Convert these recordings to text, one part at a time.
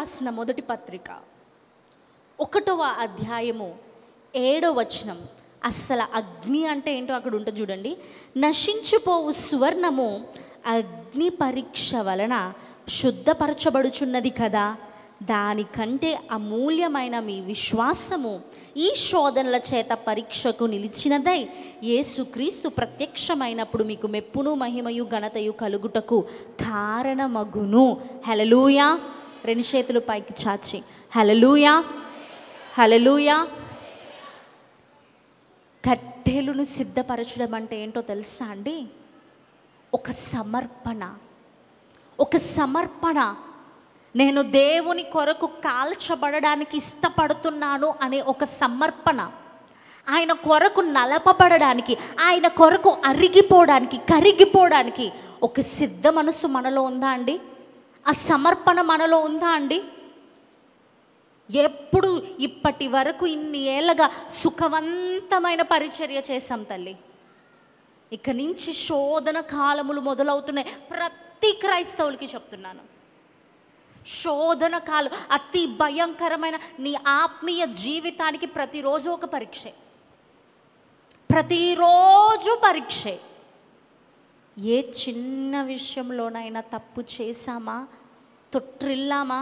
రాసిన మొదటి పత్రిక 1వ అధ్యాయము 7వ వచనం. అస్సలు అగ్ని అంటే ఏంటో అక్కడ ఉంటుంది చూడండి. నశించిపోవు సువర్ణము అగ్ని పరీక్ష వలన శుద్ధపరచబడుచున్నది కదా, దానికంటే అమూల్యమైన మీ విశ్వాసము ఈ శోధనల చేత పరీక్షకు నిలిచినదై యేసుక్రీస్తు ప్రత్యక్షమైనప్పుడు మీకు మెప్పును మహిమయు ఘనతయు కలుగుటకు కారణమగును. హల్లెలూయా. 2 చేతులు పైకి చాచి హల్లెలూయా, హల్లెలూయా. కట్టెలను సిద్ధపరచడం అంటే ఏంటో తెలుసా అండి? ఒక సమర్పణ, ఒక సమర్పణ. నేను దేవుని కొరకు కాల్చబడడానికి ఇష్టపడుతున్నాను అనే ఒక సమర్పణ. ఆయన కొరకు నలపబడడానికి, ఆయన కొరకు అరిగిపోవడానికి, కరిగిపోవడానికి ఒక సిద్ధ మనసు మనలో ఉందా అండి? ఆ సమర్పణ మనలో ఉందా అండి? ఎప్పుడు ఇప్పటి వరకు ఇన్ని ఏళ్ళగా సుఖవంతమైన పరిచర్య చేశాం తల్లి. ఇక నుంచి శోధన కాలములు మొదలవుతున్నాయి. ప్రతి క్రైస్తవులకి చెప్తున్నాను, శోధన కాలం అతి భయంకరమైన. నీ ఆత్మీయ జీవితానికి ప్రతిరోజు ఒక పరీక్షే, ప్రతిరోజు పరీక్షే. ఏ చిన్న విషయంలోనైనా తప్పు చేశామా, తొట్టిల్లామా,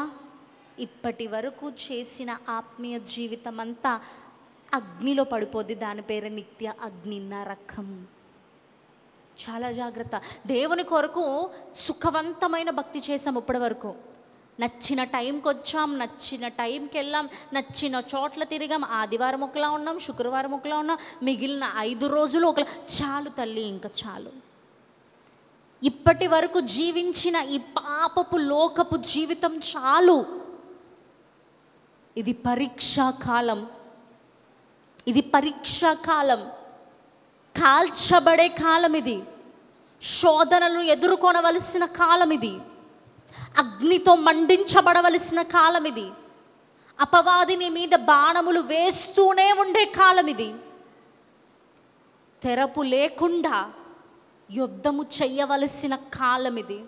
ఇప్పటి వరకు చేసిన ఆత్మీయ జీవితం అంతా అగ్నిలో పడిపోద్ది. దాని పేరు నిత్య అగ్ని, నరకం. చాలా జాగ్రత్త. దేవుని కొరకు సుఖవంతమైన భక్తి చేసాం ఇప్పటి వరకు. నచ్చిన టైంకి వచ్చాం, నచ్చిన టైంకి వెళ్ళాం, నచ్చిన చోట్ల తిరిగాం. ఆదివారం ఒకలా ఉన్నాం, శుక్రవారం ఒకలా ఉన్నాం, మిగిలిన 5 రోజులు ఒకలా. చాలు తల్లి, ఇంకా చాలు. ఇప్పటి వరకు జీవించిన ఈ పాపపు లోకపు జీవితం చాలు. ఇది పరీక్షా కాలం, ఇది పరీక్షా కాలం, కాల్చబడే కాలం. ఇది శోధనలను ఎదుర్కొనవలసిన కాలం. ఇది అగ్నితో మండించబడవలసిన కాలం. ఇది అపవాదిని మీద బాణములు వేస్తూనే ఉండే కాలం. ఇది తెరపు లేకుండా యుద్ధము చెయ్యవలసిన కాలం. ఇది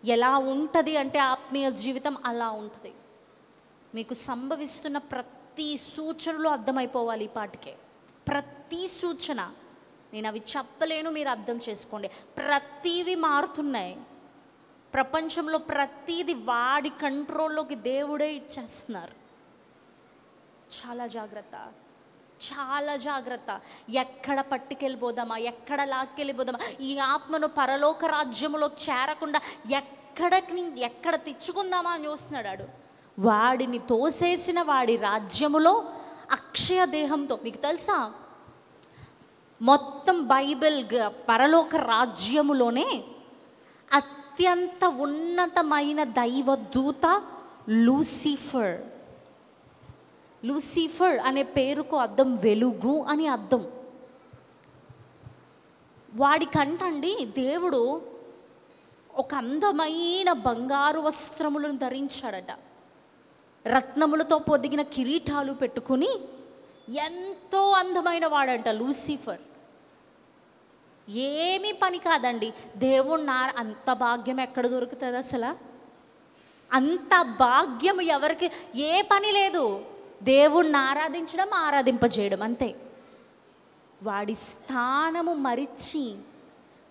ఎలా ఉంటుంది అంటే ఆత్మీయ జీవితం అలా ఉంటుంది. మీకు సంభవిస్తున్న ప్రతి సూచనలు అర్థమైపోవాలి ఈ పాటికే. ప్రతి సూచన, నేను అవి చెప్పలేను, మీరు అర్థం చేసుకోండి. ప్రతివి మారుతున్నాయి. ప్రపంచంలో ప్రతిది వాడి కంట్రోల్లోకి దేవుడే ఇచ్చేస్తున్నారు. చాలా జాగ్రత్త, చాలా జాగ్రత్త. ఎక్కడ పట్టుకెళ్ళిపోదామా, ఎక్కడ లాక్కెళ్ళిపోదామా, ఈ ఆత్మను పరలోక రాజ్యములో చేరకుండా ఎక్కడ తెచ్చుకుందామా అని చూస్తున్నాడు. వాడిని తోసేసిన వాడి రాజ్యములో అక్షయ దేహంతో. మీకు తెలుసా, మొత్తం బైబిల్ పరలోక రాజ్యములోనే అత్యంత ఉన్నతమైన దైవదూత లూసిఫర్. లూసిఫర్ అనే పేరుకు అర్థం వెలుగు అని అర్థం. వాడికంటండి దేవుడు ఒక అందమైన బంగారు వస్త్రములను ధరించాడట. రత్నములతో పొదిగిన కిరీటాలు పెట్టుకుని ఎంతో అందమైన వాడంట లూసిఫర్. ఏమీ పని కాదండి దేవుడు. అంత భాగ్యం ఎక్కడ దొరుకుతుంది అసలు? అంత భాగ్యం ఎవరికి? ఏ పని లేదు, దేవుణ్ణి ఆరాధించడం, ఆరాధింపజేయడం, అంతే. వాడి స్థానము మరిచి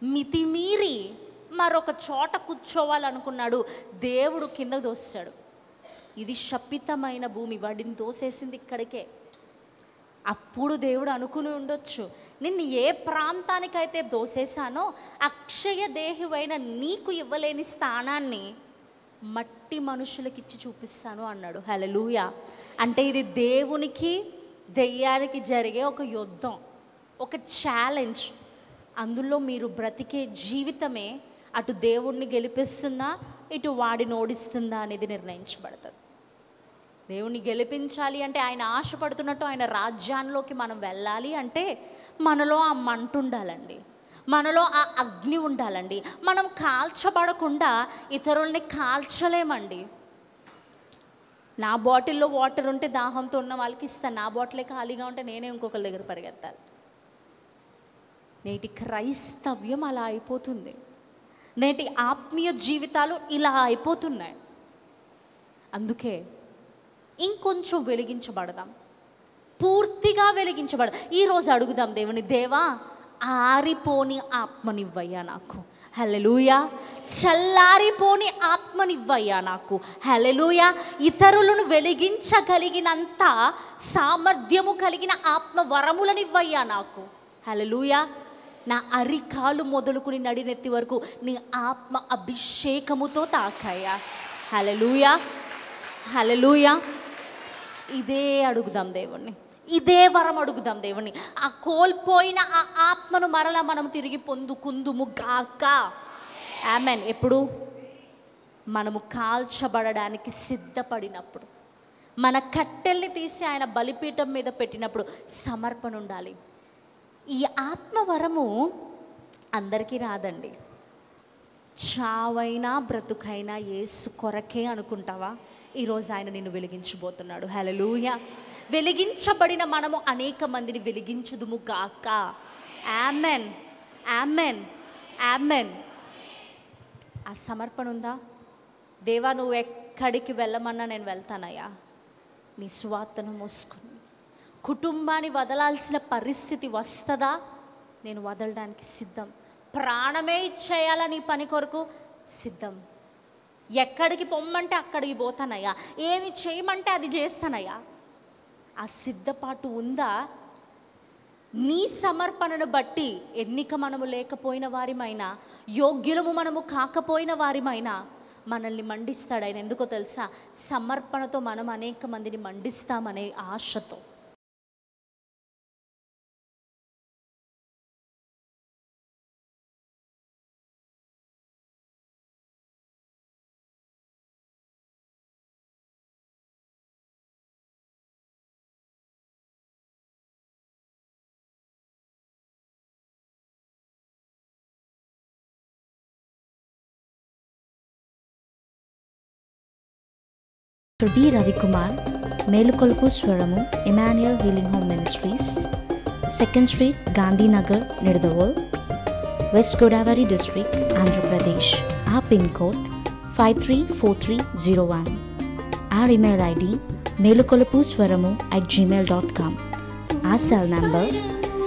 మితిమీరి మరొక చోట కూర్చోవాలనుకున్నాడు. దేవుడు కిందకు దోస్తాడు. ఇది శపితమైన భూమి, వాడిని తోసేసింది ఇక్కడికే. అప్పుడు దేవుడు అనుకుని ఉండొచ్చు, నిన్ను ఏ ప్రాంతానికైతే దోసేశానో అక్షయ దేహివైన నీకు ఇవ్వలేని స్థానాన్ని మట్టి మనుషులకి ఇచ్చి చూపిస్తాను అన్నాడు. హల్లెలూయా. అంటే ఇది దేవునికి దెయ్యానికి జరిగే ఒక యుద్ధం, ఒక ఛాలెంజ్. అందులో మీరు బ్రతికే జీవితమే అటు దేవుణ్ణి గెలిపిస్తుందా, ఇటు వాడిని ఓడిస్తుందా అనేది నిర్ణయించబడుతుంది. దేవుణ్ణి గెలిపించాలి అంటే, ఆయన ఆశపడుతున్నట్టు ఆయన రాజ్యాల్లోకి మనం వెళ్ళాలి అంటే మనలో ఆ మంట ఉండాలండి, మనలో ఆ అగ్ని ఉండాలండి. మనం కాల్చబడకుండా ఇతరుల్ని కాల్చలేమండి. నా బాటిల్లో వాటర్ ఉంటే దాహంతో ఉన్న వాళ్ళకి ఇస్తాను, నా బాటిలే ఖాళీగా ఉంటే నేనే ఇంకొకరి దగ్గర పరిగెత్తాలి. నేటి క్రైస్తవ్యం అలా అయిపోతుంది. నేటి ఆత్మీయ జీవితాలు ఇలా అయిపోతున్నాయి. అందుకే ఇంకొంచెం వెలిగించబడదాం, పూర్తిగా వెలిగించబడదాం. ఈరోజు అడుగుదాం దేవుని, దేవా ఆరిపోని ఆత్మనివ్వయ్యా నాకు, హల్లెలూయా. చల్లారిపోని ఆత్మనివ్వయ్యా నాకు, హల్లెలూయా. ఇతరులను వెలిగించగలిగినంత సామర్థ్యము కలిగిన ఆత్మ వరములనివ్వయ్యా నాకు, హల్లెలూయా. నా అరికాలు మొదలుకుని నడినెత్తి వరకు నీ ఆత్మ అభిషేకముతో తాకయ్యా, హల్లెలూయా, హల్లెలూయా. ఇదే అడుగుదాం దేవుణ్ణి, ఇదే వరం అడుగుదాం దేవుణ్ణి. ఆ కోల్పోయిన ఆ ఆత్మను మరలా మనం తిరిగి పొందుకుందుము గాక. ఆమెన్. ఎప్పుడు? మనము కాల్చబడడానికి సిద్ధపడినప్పుడు, మన కట్టెల్ని తీసి ఆయన బలిపీఠం మీద పెట్టినప్పుడు సమర్పణ ఉండాలి. ఈ ఆత్మవరము అందరికీ రాదండి. చావైనా బ్రతుకైనా యేసు కొరకే అనుకుంటావా? ఈరోజు ఆయన నిన్ను వెలిగించబోతున్నాడు, హల్లెలూయా. వెలిగించబడిన మనము అనేక మందిని వెలిగించుదుము గాక. Amen, amen, amen. ఆ సమర్పణ ఉందా? దేవా నువ్వు ఎక్కడికి వెళ్ళమన్నా నేను వెళ్తానయ్యా, నీ సువార్తను మోసుకుని. కుటుంబాన్ని వదలాల్సిన పరిస్థితి వస్తుందా? నేను వదలడానికి సిద్ధం. ప్రాణమే ఇచ్చేయాలా నీ పని కొరకు? సిద్ధం. ఎక్కడికి పొమ్మంటే అక్కడికి పోతానయ్యా, ఏమి చేయమంటే అది చేస్తానయ్యా. ఆ సిద్ధపాటు ఉందా? నీ సమర్పణను బట్టి ఎన్నిక మనము లేకపోయిన వారిమైనా, యోగ్యులము మనము కాకపోయిన వారిమైనా మనల్ని మండిస్తాడు ఆయన. ఎందుకో తెలుసా? సమర్పణతో మనం అనేక మందిని మండిస్తామనే ఆశతో. Dr. B. Ravikumar, Melukolpu Swaramu, Emmanuel Healing Home Ministries, 2nd Street, Gandhi Nagar, Nidavol, West Godavari District, Andhra Pradesh. Our PIN code 534301. Our email ID melukolpuswaramu@gmail.com. Our cell number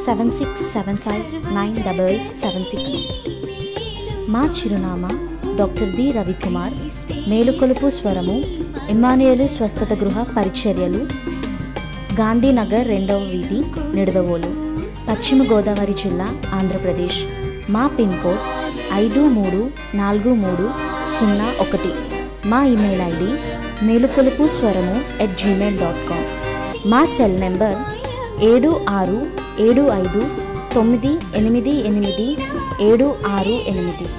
7675988763. మా చిరునామా డాక్టర్ బి రవికుమార్, మేలుకొలుపు స్వరము, ఇమ్మానుయేలు స్వస్థత గృహ పరిచర్యలు, గాంధీనగర్ 2వ వీధి, నిడదవోలు, పశ్చిమ గోదావరి జిల్లా, ఆంధ్రప్రదేశ్. మా పిన్ కోడ్ 534301. మా ఇమెయిల్ ఐడి మేలుకొలుపుస్వరము@gmail.com. మా సెల్ నెంబర్ 767598887668.